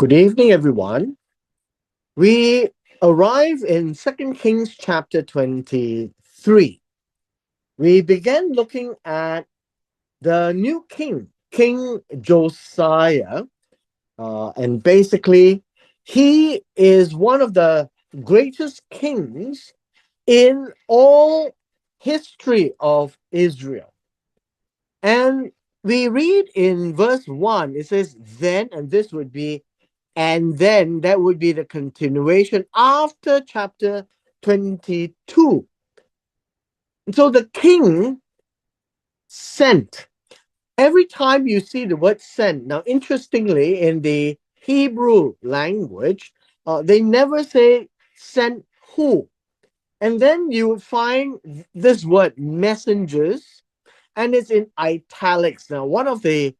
Good evening, everyone. We arrive in Second Kings chapter 23. We began looking at the new king, King Josiah, and basically, he is one of the greatest kings in all history of Israel. And we read in verse 1, it says, then, and this would be and then that would be the continuation after chapter 22. So the king sent. Every time you see the word sent, now interestingly, in the Hebrew language, they never say sent who. And then you would find this word messengers, and it's in italics. Now, one of the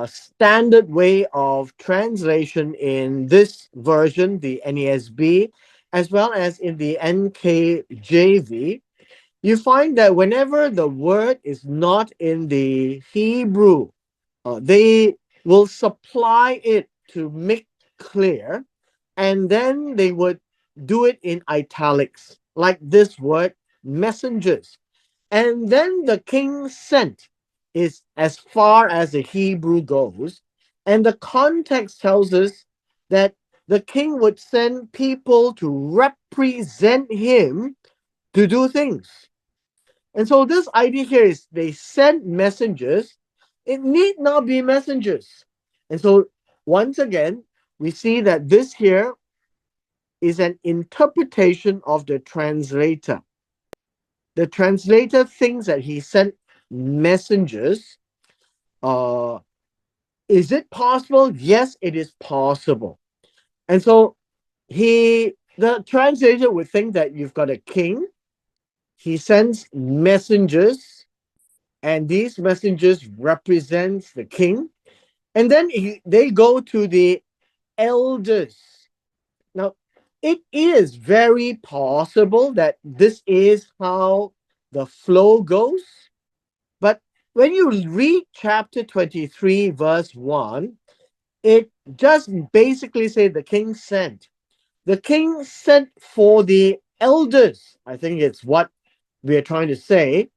standard way of translation in this version, the NESB, as well as in the NKJV, you find that whenever the word is not in the Hebrew, they will supply it to make clear, and then they would do it in italics, like this word, messengers. And then the king sent is as far as the Hebrew goes. And the context tells us that the king would send people to represent him to do things. And so this idea here is they sent messengers. It need not be messengers. And so once again, we see that this here is an interpretation of the translator. The translator thinks that he sent messengers. Uh, is it possible? Yes, it is possible. And so the translator would think that you've got a king. He sends messengers, and these messengers represents the king. And then they go to the elders. Now, it is very possible that this is how the flow goes. But when you read chapter 23, verse 1, it just basically says the king sent. The king sent for the elders. I think it's what we are trying to say.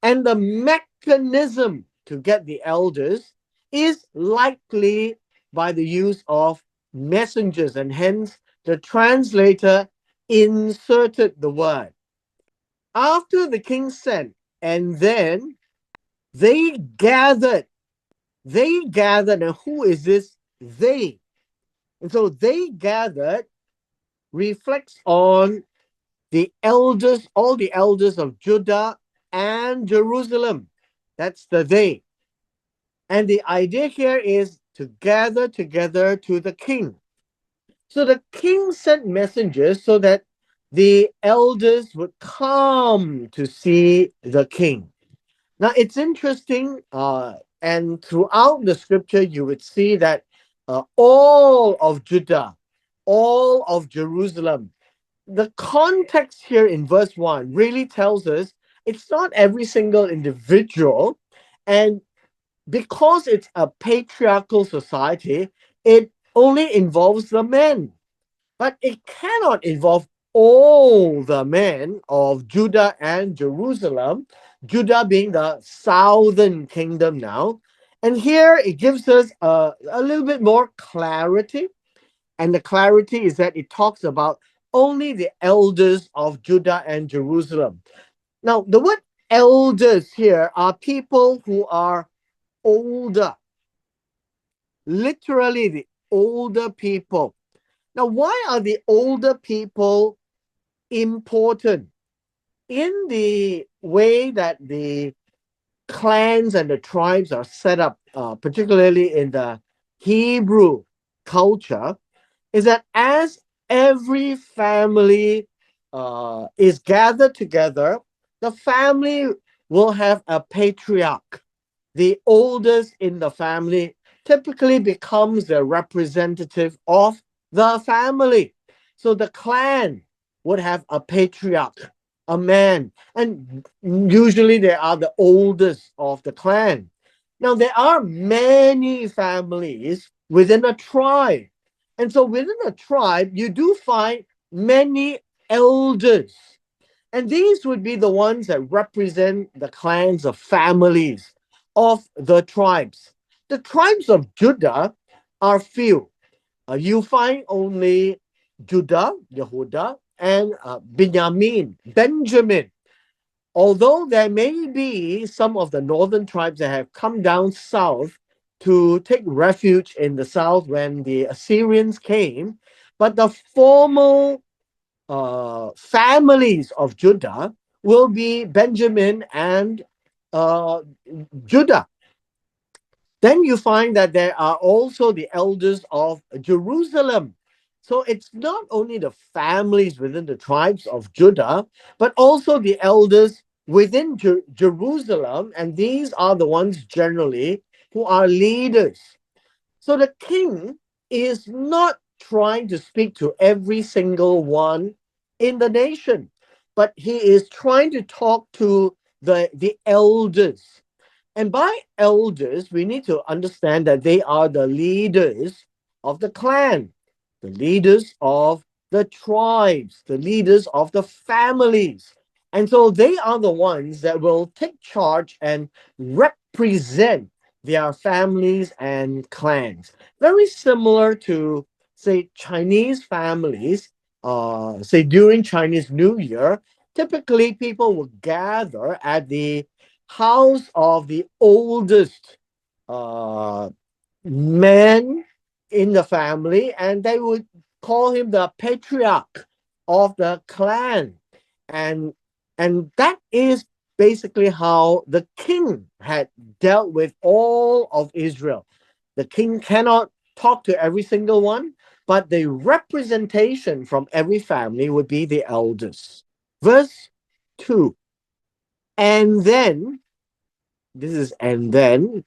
And the mechanism to get the elders is likely by the use of messengers, and hence the translator inserted the word. After the king sent, and then they gathered. They gathered, and who is this they? And so they gathered reflects on the elders, all the elders of Judah and Jerusalem. That's the they. And the idea here is to gather together to the king. So the king sent messengers so that the elders would come to see the king. Now it's interesting, and throughout the scripture, you would see that all of Judah, all of Jerusalem, the context here in verse 1 really tells us it's not every single individual. And because it's a patriarchal society, it only involves the men, but it cannot involve all the men of Judah and Jerusalem, Judah being the southern kingdom now. And here it gives us a little bit more clarity. And the clarity is that it talks about only the elders of Judah and Jerusalem. Now, the word elders here are people who are older, literally the older people. Now, why are the older people important? In the way that the clans and the tribes are set up, particularly in the Hebrew culture, is that as every family is gathered together, the family will have a patriarch. The oldest in the family typically becomes the representative of the family. So the clan would have a patriarch, a man, and usually they are the oldest of the clan. Now, there are many families within a tribe. And so within a tribe, you do find many elders. And these would be the ones that represent the clans of families of the tribes. The tribes of Judah are few. You find only Judah, Yehuda, and Benjamin, Benjamin. Although there may be some of the northern tribes that have come down south to take refuge in the south when the Assyrians came, but the formal families of Judah will be Benjamin and uh, Judah. Then you find that there are also the elders of Jerusalem. So it's not only the families within the tribes of Judah, but also the elders within Jerusalem. And these are the ones generally who are leaders. So the king is not trying to speak to every single one in the nation, but he is trying to talk to the elders. And by elders, we need to understand that they are the leaders of the clan, the leaders of the tribes, the leaders of the families. And so they are the ones that will take charge and represent their families and clans. Very similar to, say, Chinese families, say during Chinese New Year, typically people will gather at the house of the oldest uh, man in the family, and they would call him the patriarch of the clan. And that is basically how the king had dealt with all of Israel. The king cannot talk to every single one, but the representation from every family would be the elders. Verse 2. And then, this is and then,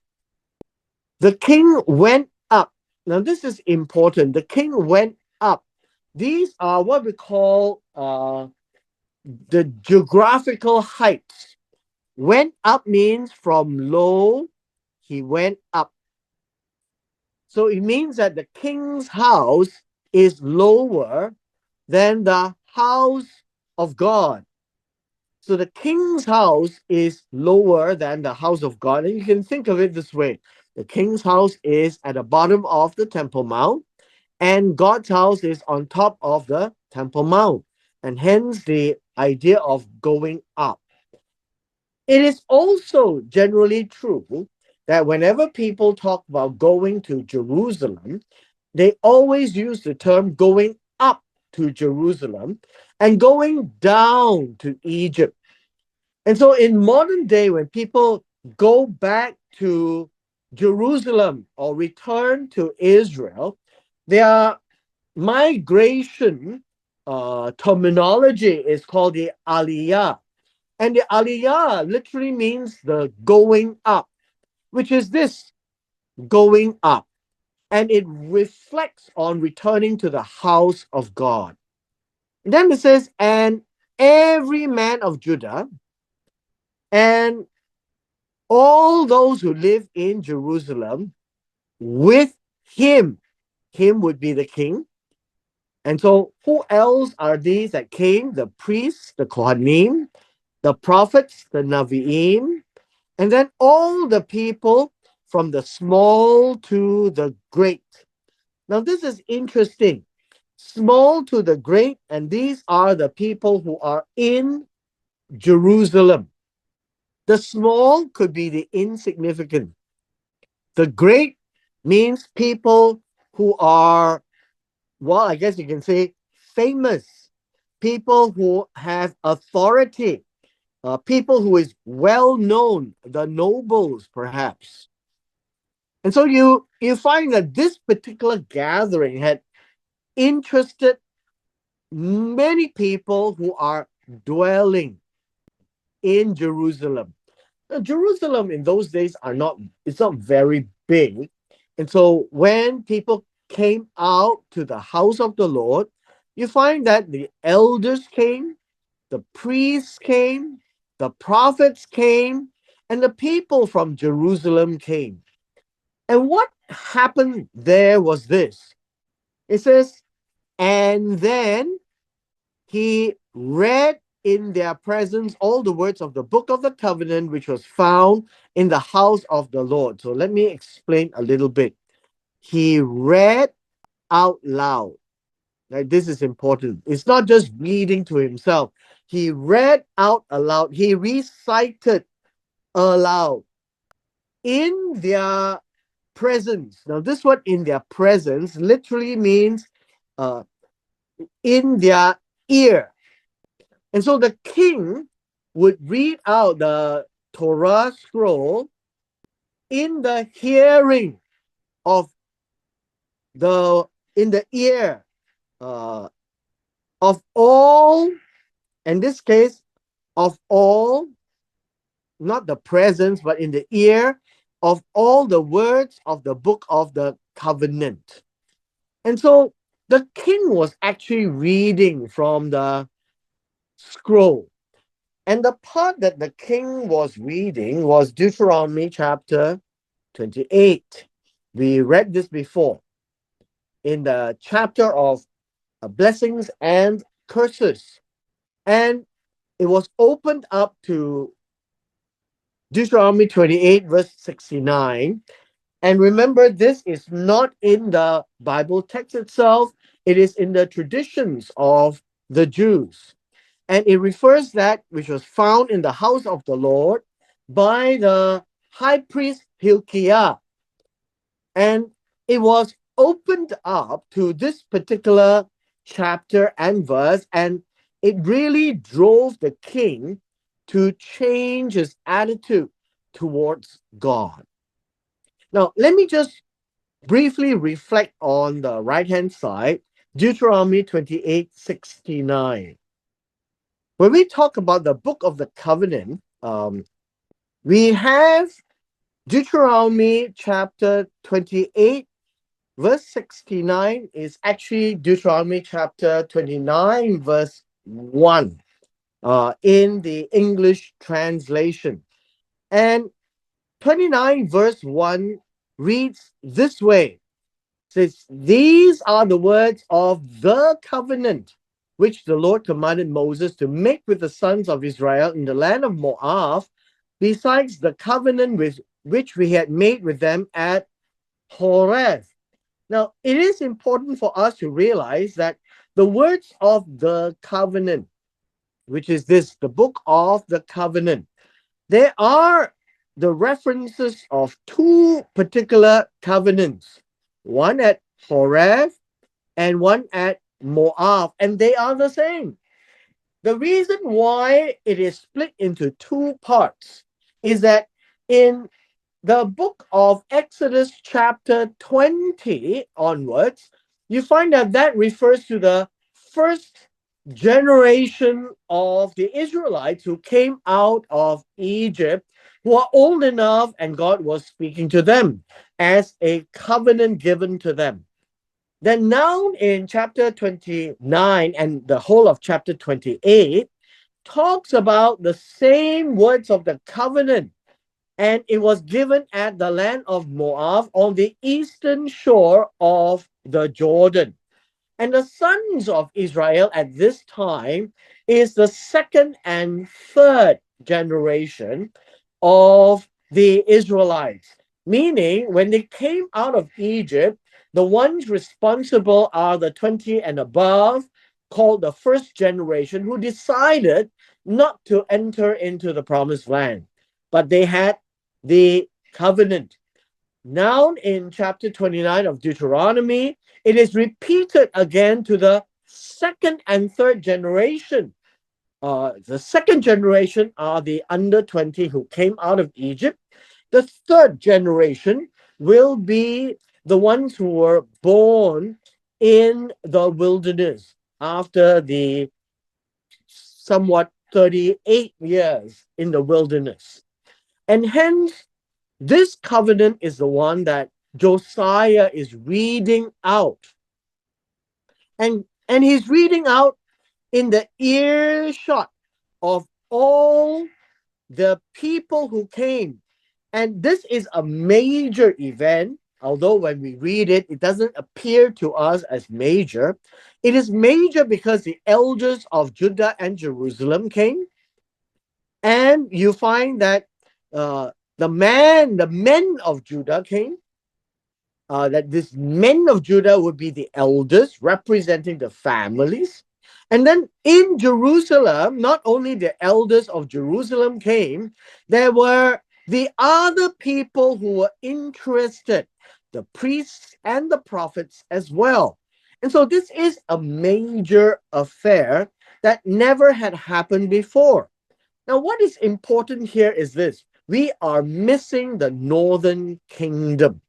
the king went up. Now, this is important. The king went up. These are what we call the geographical heights. Went up means from low, he went up. So it means that the king's house is lower than the house of God. So the king's house is lower than the house of God. And you can think of it this way: the king's house is at the bottom of the Temple Mount, and God's house is on top of the Temple Mount. And hence the idea of going up. It is also generally true that whenever people talk about going to Jerusalem, they always use the term going up to Jerusalem and going down to Egypt. And so in modern day, when people go back to Jerusalem or return to Israel, their migration terminology is called the aliyah. And the aliyah literally means the going up, which is this going up. And it reflects on returning to the house of God. And then it says, and every man of Judah and all those who live in Jerusalem with him. Him would be the king. And so, who else are these that came? The priests, the Kohanim, the prophets, the Naviim, and then all the people from the small to the great. Now, this is interesting. Small to the great, and these are the people who are in Jerusalem. The small could be the insignificant. The great means people who are, well, I guess you can say famous, people who have authority, people who is well known, the nobles perhaps. And so you find that this particular gathering had interested many people who are dwelling in Jerusalem. Now, Jerusalem in those days it's not very big. And so when people came out to the house of the Lord, you find that the elders came, the priests came, the prophets came, and the people from Jerusalem came. And what happened there was this: It says, and then he read in their presence all the words of the book of the covenant, which was found in the house of the Lord. So let me explain a little bit. He read out loud. Like, this is important. It's not just reading to himself. He read out aloud. He recited aloud in their presence. Now, this word in their presence literally means uh, in their ear. And so the king would read out the Torah scroll in the hearing of in the ear uh, of all, in this case, of all, not the presence, but in the ear of all the words of the book of the covenant. And so the king was actually reading from the scroll. And the part that the king was reading was Deuteronomy chapter 28. We read this before in the chapter of blessings and curses. And it was opened up to Deuteronomy 28, verse 69. And remember, this is not in the Bible text itself, it is in the traditions of the Jews. And it refers that which was found in the house of the Lord by the high priest Hilkiah. And it was opened up to this particular chapter and verse, and it really drove the king to change his attitude towards God. Now, let me just briefly reflect on the right hand side, Deuteronomy 28:69. When we talk about the book of the covenant, we have Deuteronomy chapter 28, verse 69 is actually Deuteronomy chapter 29, verse 1 in the English translation. And 29, verse 1 reads this way. Says, these are the words of the covenant which the Lord commanded Moses to make with the sons of Israel in the land of Moab, besides the covenant with which we had made with them at Horeb. Now, it is important for us to realize that the words of the covenant, which is this, the book of the covenant, they are the references of two particular covenants, one at Horeb and one at Moab, and they are the same. The reason why it is split into two parts is that in the book of Exodus, chapter 20 onwards, you find that that refers to the first generation of the Israelites who came out of Egypt, who are old enough, and God was speaking to them as a covenant given to them. Then, now in chapter 29 and the whole of chapter 28, talks about the same words of the covenant, and it was given at the land of Moab on the eastern shore of the Jordan. And the sons of Israel at this time is the second and third generation of the Israelites. Meaning, when they came out of Egypt, the ones responsible are the 20 and above, called the first generation, who decided not to enter into the promised land. But they had the covenant. Now, in chapter 29 of Deuteronomy, it is repeated again to the second and third generation. The second generation are the under 20 who came out of Egypt. The third generation will be the ones who were born in the wilderness after the somewhat 38 years in the wilderness. And hence, this covenant is the one that Josiah is reading out. And he's reading out in the earshot of all the people who came. And this is a major event although when we read it, it doesn't appear to us as major. It is major because the elders of Judah and Jerusalem came, and you find that uh, the men of Judah came. That these men of Judah would be the elders representing the families. And then in Jerusalem, not only the elders of Jerusalem came, there were the other people who were interested, the priests and the prophets as well. And so this is a major affair that never had happened before. Now, what is important here is this: we are missing the northern kingdom.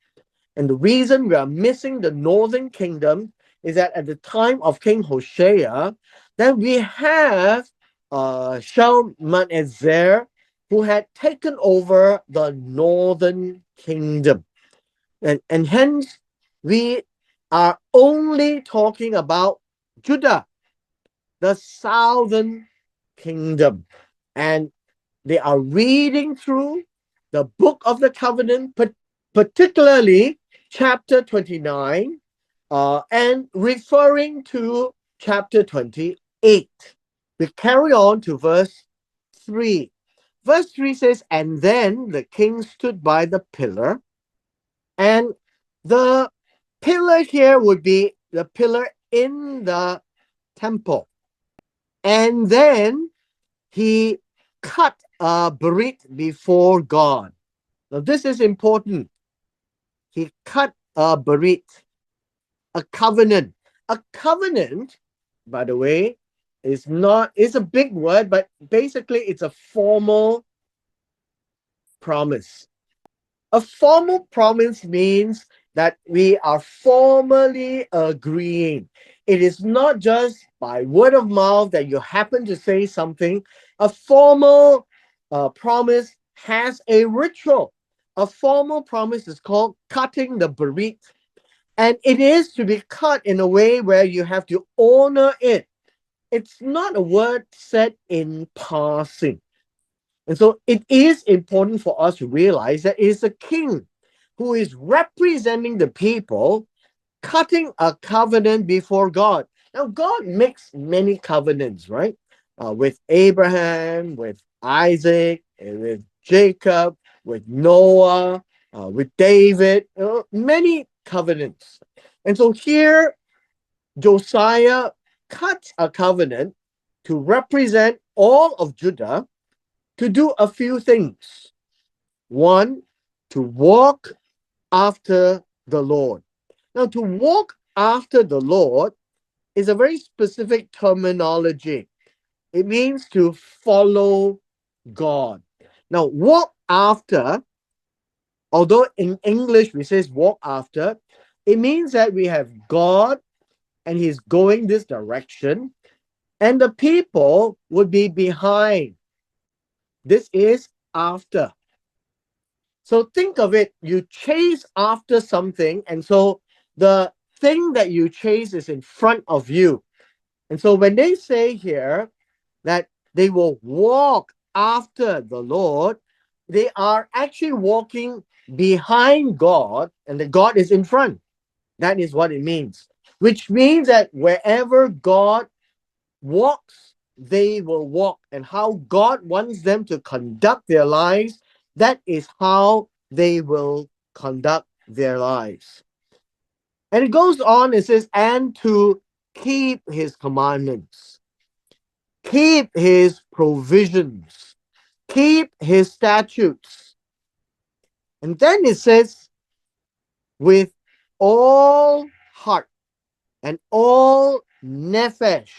And the reason we are missing the northern kingdom is that at the time of King Hoshea, then we have Shalmaneser, who had taken over the northern kingdom. And hence, we are only talking about Judah, the southern kingdom. And they are reading through the book of the covenant, particularly chapter 29, and referring to chapter 28. We carry on to verse 3. Verse 3 says, "And then the king stood by the pillar," and the pillar here would be the pillar in the temple. And then he cut a berit before God. Now, this is important. He cut a berit, a covenant. A covenant, by the way, is a big word, but basically it's a formal promise. A formal promise means that we are formally agreeing. It is not just by word of mouth that you happen to say something. A formal promise has a ritual. A formal promise is called cutting the berit. And it is to be cut in a way where you have to honor it. It's not a word said in passing. And so it is important for us to realize that it is a king who is representing the people, cutting a covenant before God. Now, God makes many covenants, right? With Abraham, with Isaac, with Jacob, with Noah, with David, many covenants. And so here, Josiah cuts a covenant to represent all of Judah to do a few things. One, to walk after the Lord. Now, to walk after the Lord is a very specific terminology. It means to follow God. Now, walk after, although in English we say walk after, it means that we have God and He's going this direction, and the people would be behind. This is after. So think of it, you chase after something, and so the thing that you chase is in front of you. And so when they say here that they will walk after the Lord, they are actually walking behind God, and the God is in front. That is what it means. Which means that wherever God walks, they will walk, and how God wants them to conduct their lives, that is how they will conduct their lives. And it goes on, it says, and to keep his commandments, keep his provisions, keep his statutes. And then it says, with all heart and all nephesh,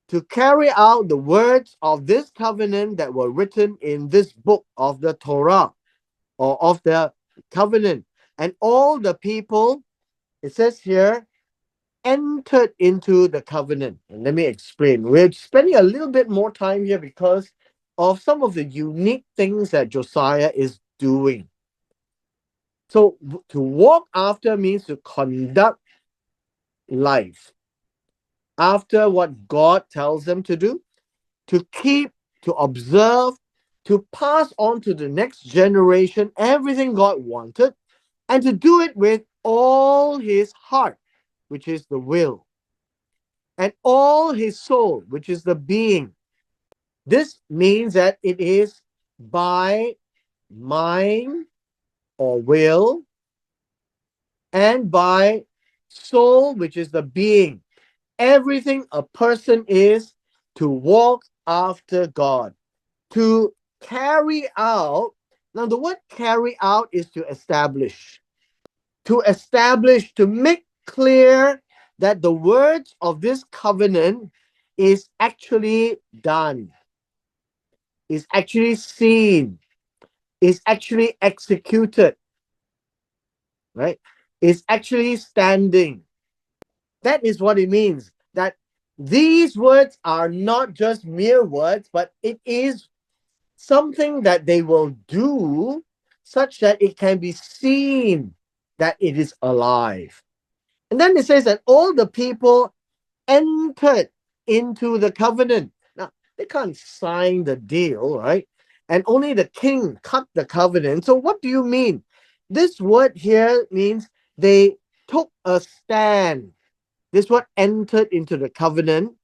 to carry out the words of this covenant that were written in this book of the Torah, or of the covenant. And all the people, it says here, entered into the covenant. And let me explain. We're spending a little bit more time here because of some of the unique things that Josiah is doing. So to walk after means to conduct life after what God tells them to do, to keep, to observe, to pass on to the next generation everything God wanted, and to do it with all his heart, which is the will, and all his soul, which is the being. This means that it is by mind or will, and by soul, which is the being. Everything a person is to walk after God, to carry out. Now, the word carry out is to establish, to make clear that the words of this covenant is actually done, is actually seen, is actually executed, right? Is actually standing. That is what it means. That these words are not just mere words, but it is something that they will do such that it can be seen that it is alive. And then it says that all the people entered into the covenant. Now, they can't sign the deal, right? And only the king cut the covenant. So, what do you mean? This word here means they took a stand. This word entered into the covenant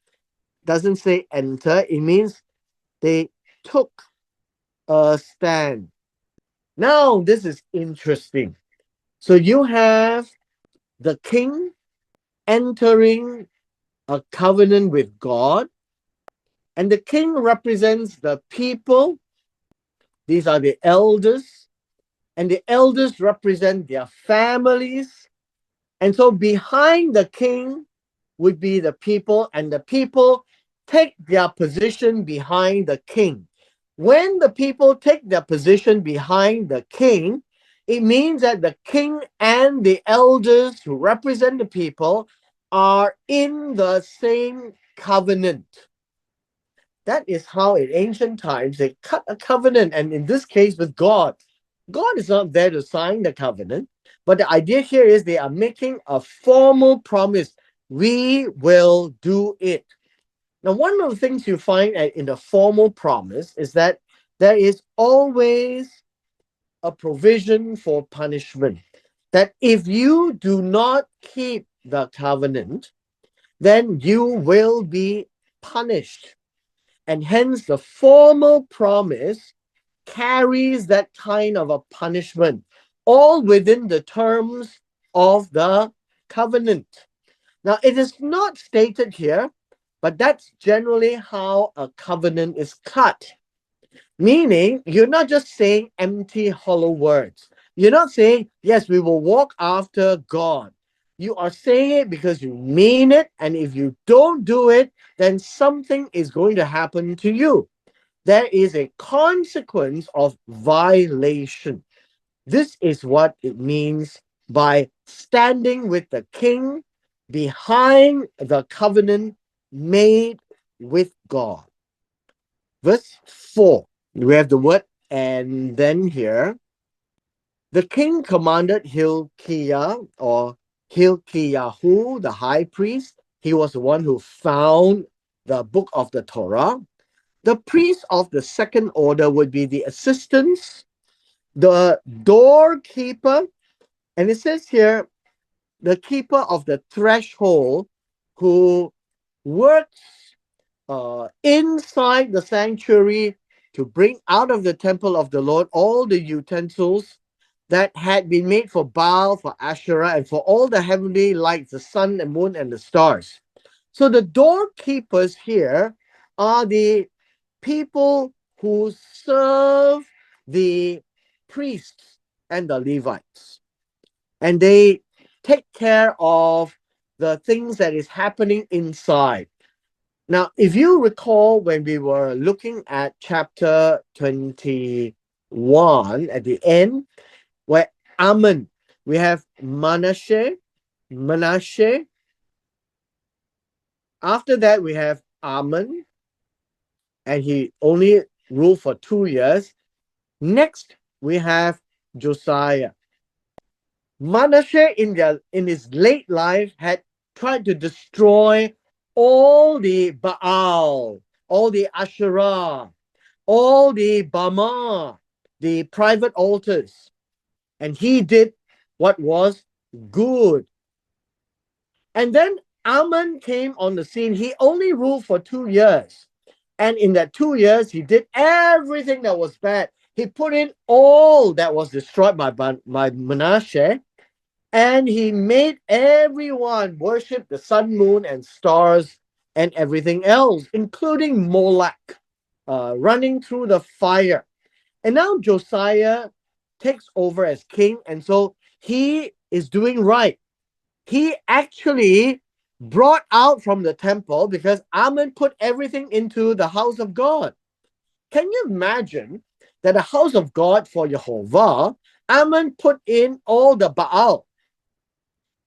doesn't say enter, it means they took a stand. Now, this is interesting. So, you have the king entering a covenant with God, and the king represents the people. These are the elders, and the elders represent their families. And so behind the king would be the people, and the people take their position behind the king. When the people take their position behind the king, it means that the king and the elders who represent the people are in the same covenant. That is how in ancient times they cut a covenant, and in this case with God. God is not there to sign the covenant, but the idea here is they are making a formal promise. We will do it. Now, one of the things you find in a formal promise is that there is always a provision for punishment. That if you do not keep the covenant, then you will be punished. And hence, the formal promise carries that kind of a punishment, all within the terms of the covenant. Now, it is not stated here, but that's generally how a covenant is cut. Meaning, you're not just saying empty, hollow words. You're not saying, yes, we will walk after God. You are saying it because you mean it. And if you don't do it, then something is going to happen to you. There is a consequence of violation. This is what it means by standing with the king behind the covenant made with God. Verse 4, we have the word and then here. The king commanded Hilkiah or Hilkiyahu, the high priest. He was the one who found the book of the Torah. The priests of the second order would be the assistants, the doorkeeper, and it says here, the keeper of the threshold who works inside the sanctuary to bring out of the temple of the Lord all the utensils that had been made for Baal, for Asherah, and for all the heavenly lights, the sun and moon and the stars. So the doorkeepers here are the people who serve the priests and the Levites. And they take care of the things that is happening inside. Now, if you recall when we were looking at chapter 21 at the end, where Ammon, we have Manasseh. After that, we have Ammon, and he only ruled for 2 years. Next, we have Josiah. Manasseh in his late life had tried to destroy all the Baal, all the Asherah, all the Bama, the private altars. And he did what was good. And then Aman came on the scene. He only ruled for 2 years. And in that 2 years, he did everything that was bad. He put in all that was destroyed by Manasseh, and he made everyone worship the sun, moon, and stars and everything else, including Moloch, running through the fire. And now Josiah takes over as king, and so he is doing right. He actually brought out from the temple because Aman put everything into the house of God. Can you imagine that the house of God for Jehovah, Aman put in all the Baal?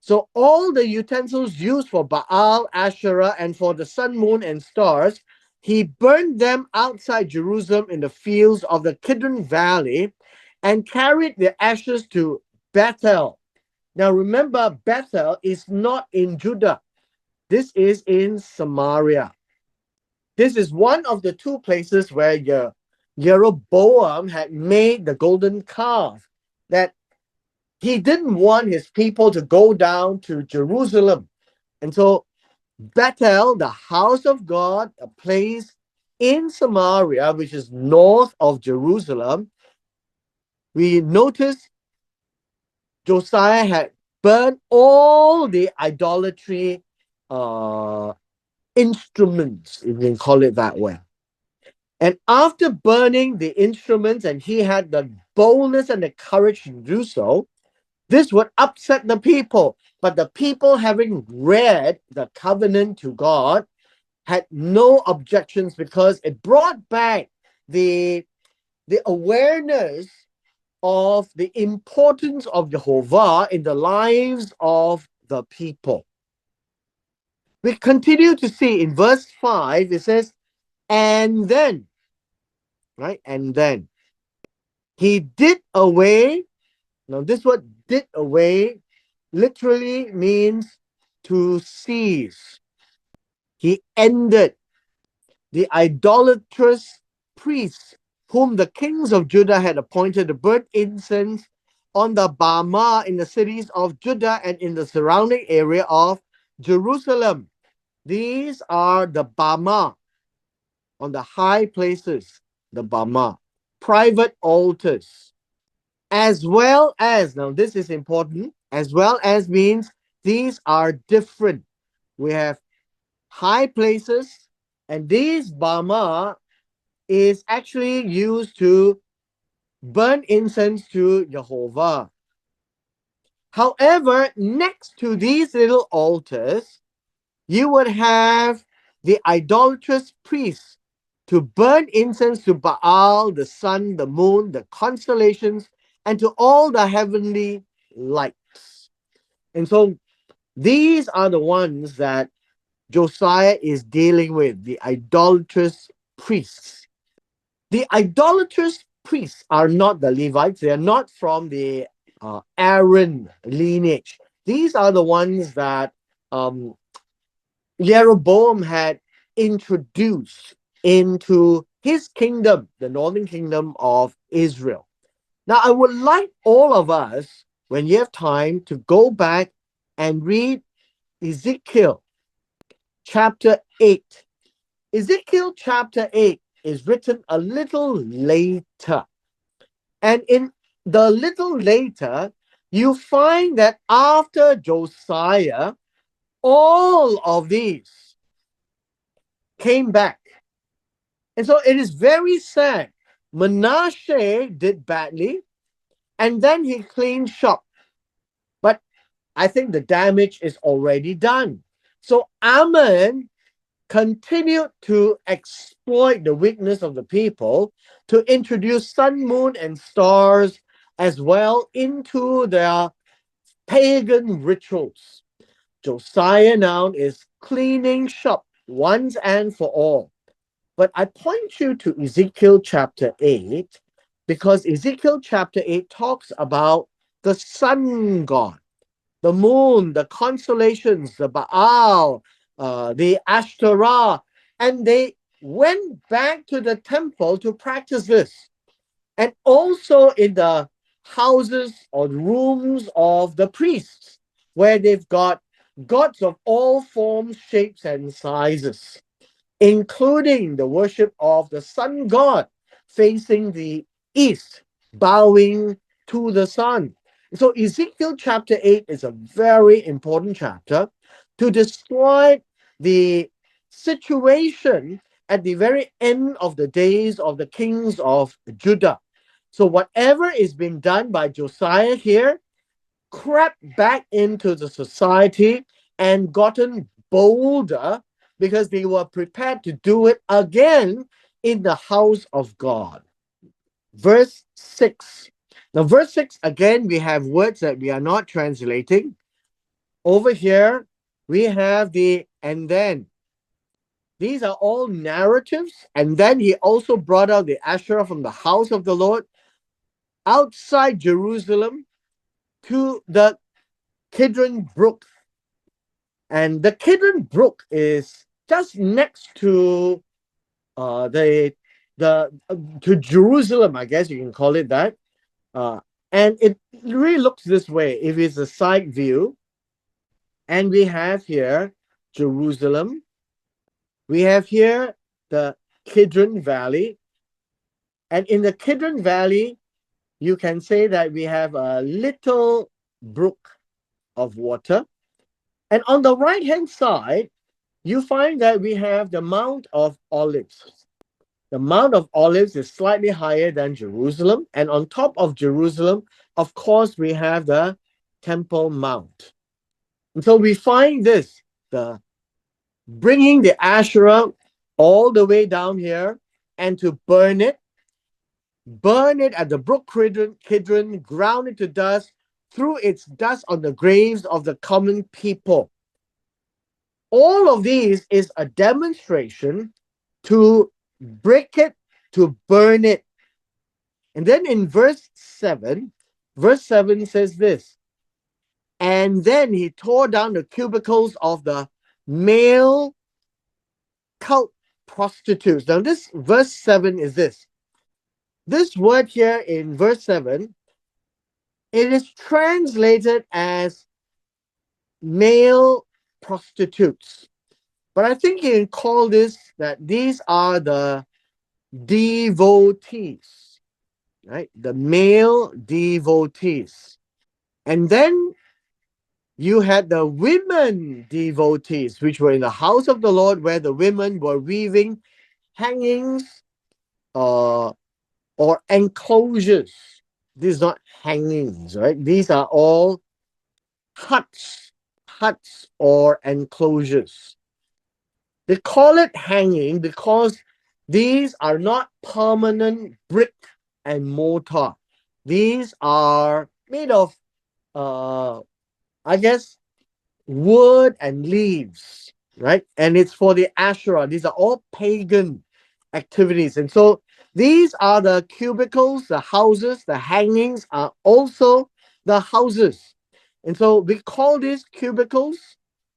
So all the utensils used for Baal, Asherah, and for the sun, moon, and stars, he burned them outside Jerusalem in the fields of the Kidron Valley and carried the ashes to Bethel. Now remember, Bethel is not in Judah. This is in Samaria. This is one of the two places where Jeroboam had made the golden calf, that he didn't want his people to go down to Jerusalem. And so Bethel, the house of God, a place in Samaria, which is north of Jerusalem, we notice Josiah had burned all the idolatry instruments, if you can call it that way. And after burning the instruments, and he had the boldness and the courage to do so, this would upset the people. But the people, having read the covenant to God, had no objections because it brought back the awareness of the importance of Jehovah in the lives of the people. We continue to see in verse 5, it says, and then, right? And then he did away. Now, this word did away literally means to cease. He ended the idolatrous priests whom the kings of Judah had appointed to burn incense on the Bama in the cities of Judah and in the surrounding area of Jerusalem. These are the Bama on the high places, the Bama, private altars, as well as, now this is important, as well as means these are different. We have high places, and these Bama is actually used to burn incense to Jehovah. However, next to these little altars, you would have the idolatrous priests to burn incense to Baal, the sun, the moon, the constellations, and to all the heavenly lights. And so these are the ones that Josiah is dealing with, the idolatrous priests. The idolatrous priests are not the Levites. They are not from the Aaron lineage. These are the ones that Jeroboam had introduced into his kingdom, the northern kingdom of Israel. Now, I would like all of us, when you have time, to go back and read Ezekiel chapter 8. Ezekiel chapter 8 is written a little later. And in the little later, you find that after Josiah, all of these came back. And so it is very sad. Manasseh did badly, and then he cleaned shop. But I think the damage is already done. So Ammon continued to exploit the weakness of the people to introduce sun, moon, and stars as well into their pagan rituals. Josiah now is cleaning shop once and for all. But I point you to Ezekiel chapter 8 because Ezekiel chapter 8 talks about the sun god, the moon, the constellations, the Baal, the Ashtoreth, and they went back to the temple to practice this. And also in the houses or rooms of the priests, where they've got gods of all forms, shapes, and sizes, including the worship of the sun god facing the east, bowing to the sun. So, Ezekiel chapter 8 is a very important chapter to describe the situation at the very end of the days of the kings of Judah. So, whatever is being done by Josiah here crept back into the society and gotten bolder because they were prepared to do it again in the house of God. Verse 6. Now, verse 6, again, we have words that we are not translating. Over here, we have the and then. These are all narratives. And then he also brought out the Asherah from the house of the Lord outside Jerusalem to the Kidron Brook. And the Kidron Brook is just next to to Jerusalem, I guess you can call it that. And it really looks this way if it's a side view. And we have here Jerusalem. We have here the Kidron Valley. And in the Kidron Valley, you can say that we have a little brook of water. And on the right-hand side, you find that we have the Mount of Olives. The Mount of Olives is slightly higher than Jerusalem. And on top of Jerusalem, of course, we have the Temple Mount. And so we find this, the bringing the Asherah all the way down here and to burn it at the brook Kidron, ground it to dust, threw its dust on the graves of the common people. All of these is a demonstration to break it, to burn it. And then in verse 7 says this, and then he tore down the cubicles of the male cult prostitutes. Now, this verse 7 is this. This word here in verse 7, it is translated as male prostitutes. But I think you can call this that these are the devotees, right? The male devotees. And then you had the women devotees, which were in the house of the Lord, where the women were weaving hangings or enclosures. These are not hangings, right? These are all huts or enclosures. They call it hanging because these are not permanent brick and mortar. These are made of, I guess, wood and leaves, right? And it's for the Asherah. These are all pagan activities. And so these are the cubicles, the houses, the hangings are also the houses. And so we call these cubicles,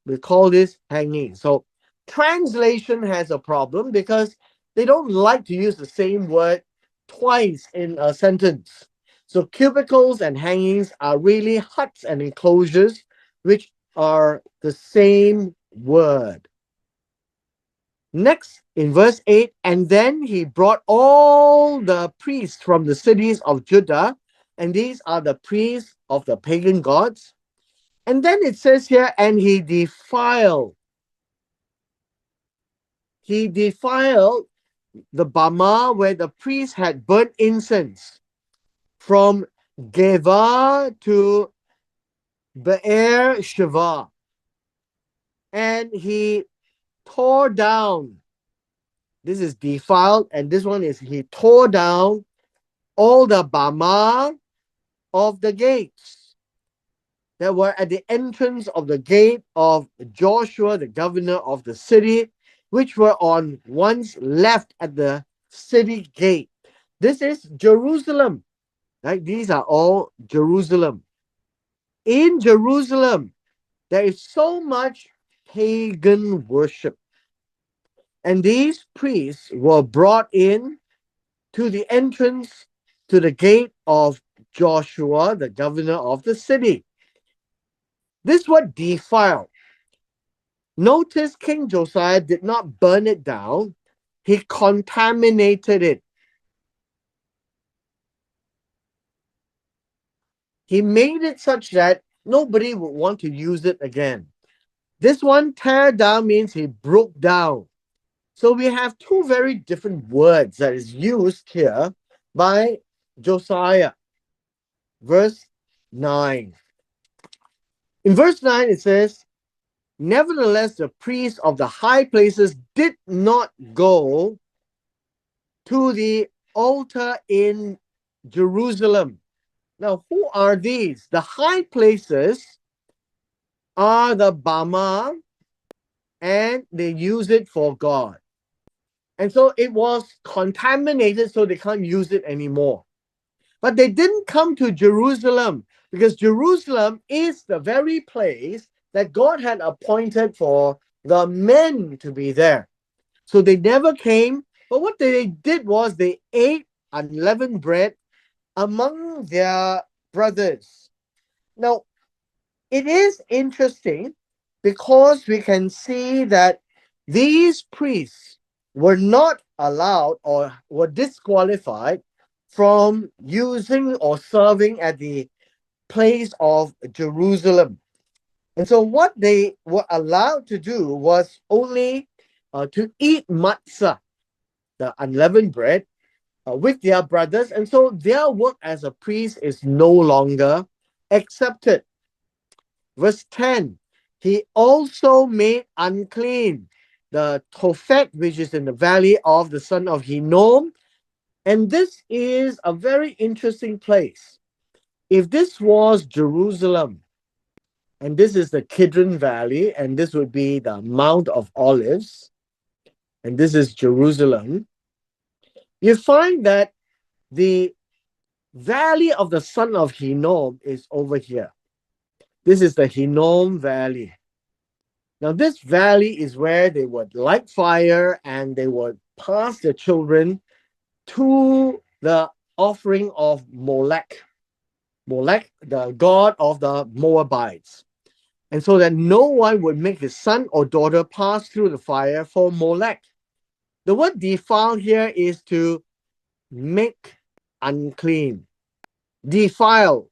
we call this hanging. So translation has a problem because they don't like to use the same word twice in a sentence. So cubicles and hangings are really huts and enclosures, which are the same word. Next, in verse 8, and then he brought all the priests from the cities of Judah, and these are the priests of the pagan gods. And then it says here, and he defiled the Bama where the priests had burnt incense from Geva to Be'er Sheva. And he tore down, this is defiled, and this one is he tore down all the Bama of the gates that were at the entrance of the gate of Joshua, the governor of the city, which were on one's left at the city gate. This is Jerusalem, right? These are all Jerusalem. In Jerusalem, there is so much pagan worship. And these priests were brought in to the entrance to the gate of Joshua, the governor of the city. This word defile. Notice King Josiah did not burn it down, he contaminated it. He made it such that nobody would want to use it again. This one, tear down, means he broke down. So we have two very different words that is used here by Josiah. Verse 9. In verse 9, it says, nevertheless, the priests of the high places did not go to the altar in Jerusalem. Now, who are these? The high places are the Bama, and they use it for God. And so it was contaminated, so they can't use it anymore. But they didn't come to Jerusalem because Jerusalem is the very place that God had appointed for the men to be there. So they never came. But what they did was they ate unleavened bread among their brothers. Now, it is interesting because we can see that these priests were not allowed or were disqualified from using or serving at the place of Jerusalem. And so, what they were allowed to do was only to eat matzah, the unleavened bread, with their brothers. And so, their work as a priest is no longer accepted. Verse 10, he also made unclean the Tophet, which is in the valley of the son of Hinnom. And this is a very interesting place. If this was Jerusalem, and this is the Kidron Valley, and this would be the Mount of Olives, and this is Jerusalem, you find that the valley of the son of Hinnom is over here. This is the Hinnom Valley. Now, this valley is where they would light fire and they would pass their children to the offering of Molech. Molech, the god of the Moabites. And so that no one would make his son or daughter pass through the fire for Molech. The word defile here is to make unclean. Defile,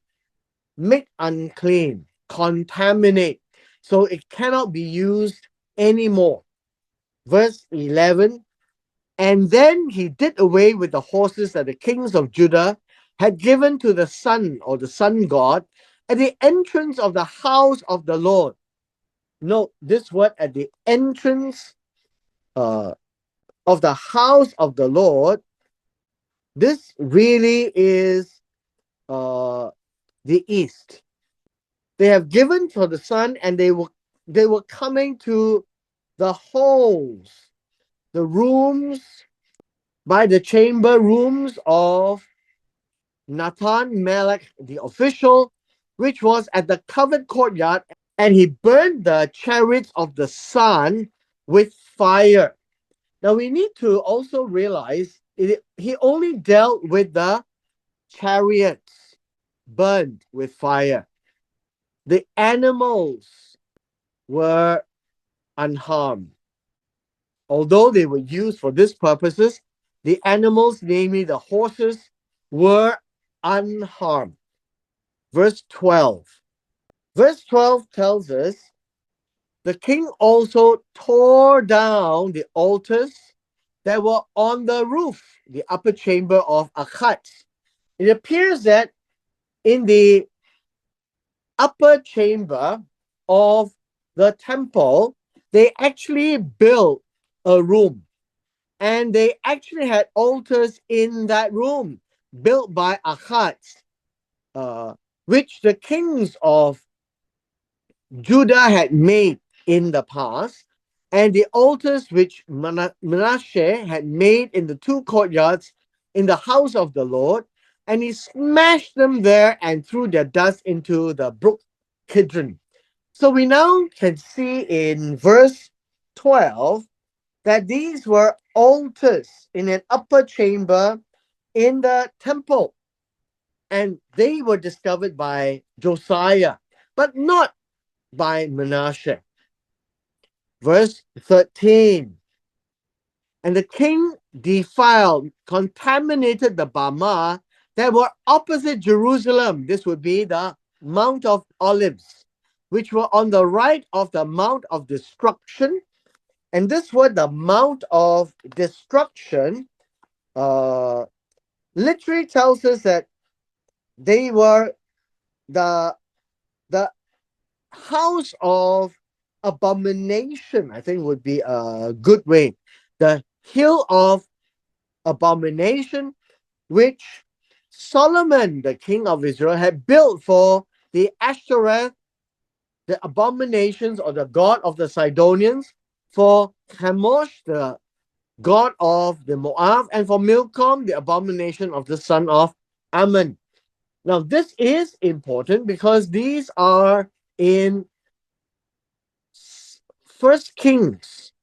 make unclean, contaminate. So it cannot be used anymore. Verse 11, and then he did away with the horses that the kings of Judah had given to the sun or the sun god at the entrance of the house of the Lord. Note this word, at the entrance of the house of the Lord. This really is the east. They have given for the sun, and they were coming to the halls, the rooms, by the chamber rooms of Nathan Melech, the official, which was at the covered courtyard, and he burned the chariots of the sun with fire. Now we need to also realize he only dealt with the chariots burned with fire. The animals were unharmed. Although they were used for these purposes, the animals, namely the horses, were unharmed. Verse 12. Verse 12 tells us the king also tore down the altars that were on the roof, the upper chamber of Achaz. It appears that in the upper chamber of the temple, they actually built a room, and they actually had altars in that room built by Achaz, which the kings of Judah had made in the past, and the altars which Manasseh had made in the two courtyards in the house of the Lord, and he smashed them there and threw their dust into the brook Kidron. So we now can see in verse 12 that these were altars in an upper chamber in the temple. And they were discovered by Josiah, but not by Manasseh. Verse 13. And the king defiled, contaminated the Bama that were opposite Jerusalem. This would be the Mount of Olives, which were on the right of the Mount of Destruction. And this word, the Mount of Destruction, literally tells us that they were the the house of abomination, I think would be a good way. The hill of abomination, which Solomon, the king of Israel, had built for the Ashtoreth, the abominations or the god of the Sidonians, for Chemosh, the god of the Moab, and for Milcom, the abomination of the son of Ammon. Now, this is important because these are in First Kings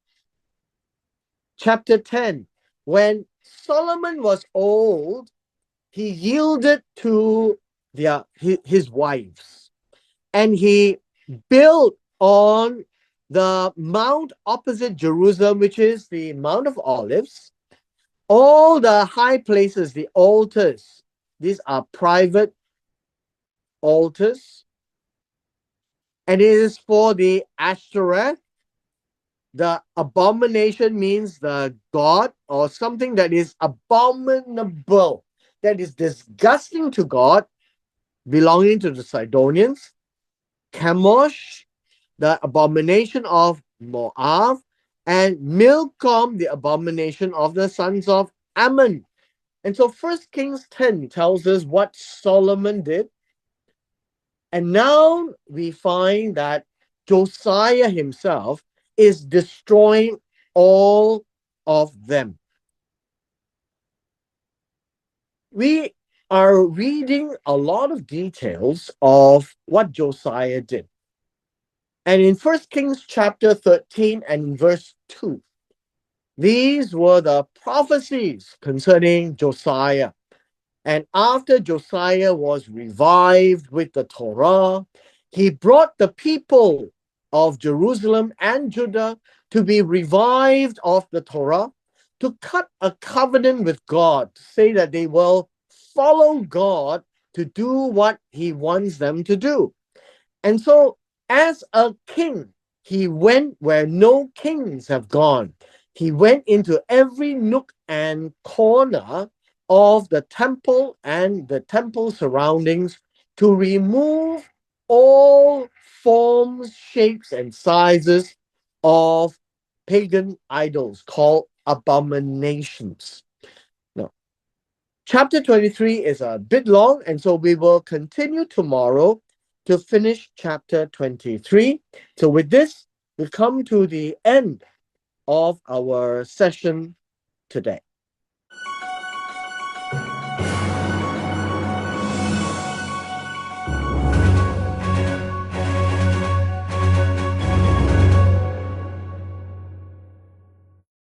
chapter 10. When Solomon was old, he yielded to his wives, and he built on the mount opposite Jerusalem, which is the Mount of Olives, all the high places, the altars. These are private altars, and it is for the Ashtoreth. The abomination means the god or something that is abominable, that is disgusting to God, belonging to the Sidonians. Chemosh, the abomination of Moab, and Milcom, the abomination of the sons of Ammon. And so First Kings 10 tells us what Solomon did. And now we find that Josiah himself is destroying all of them. We are reading a lot of details of what Josiah did. And in 1 Kings chapter 13 and verse 2, these were the prophecies concerning Josiah. And after Josiah was revived with the Torah, he brought the people of Jerusalem and Judah to be revived of the Torah, to cut a covenant with God, to say that they will follow God to do what he wants them to do. And so, as a king, he went where no kings have gone. He went into every nook and corner of the temple and the temple surroundings to remove all forms, shapes, and sizes of pagan idols called abominations. Now, chapter 23 is a bit long, and so we will continue tomorrow to finish chapter 23. So with this, we come to the end of our session today.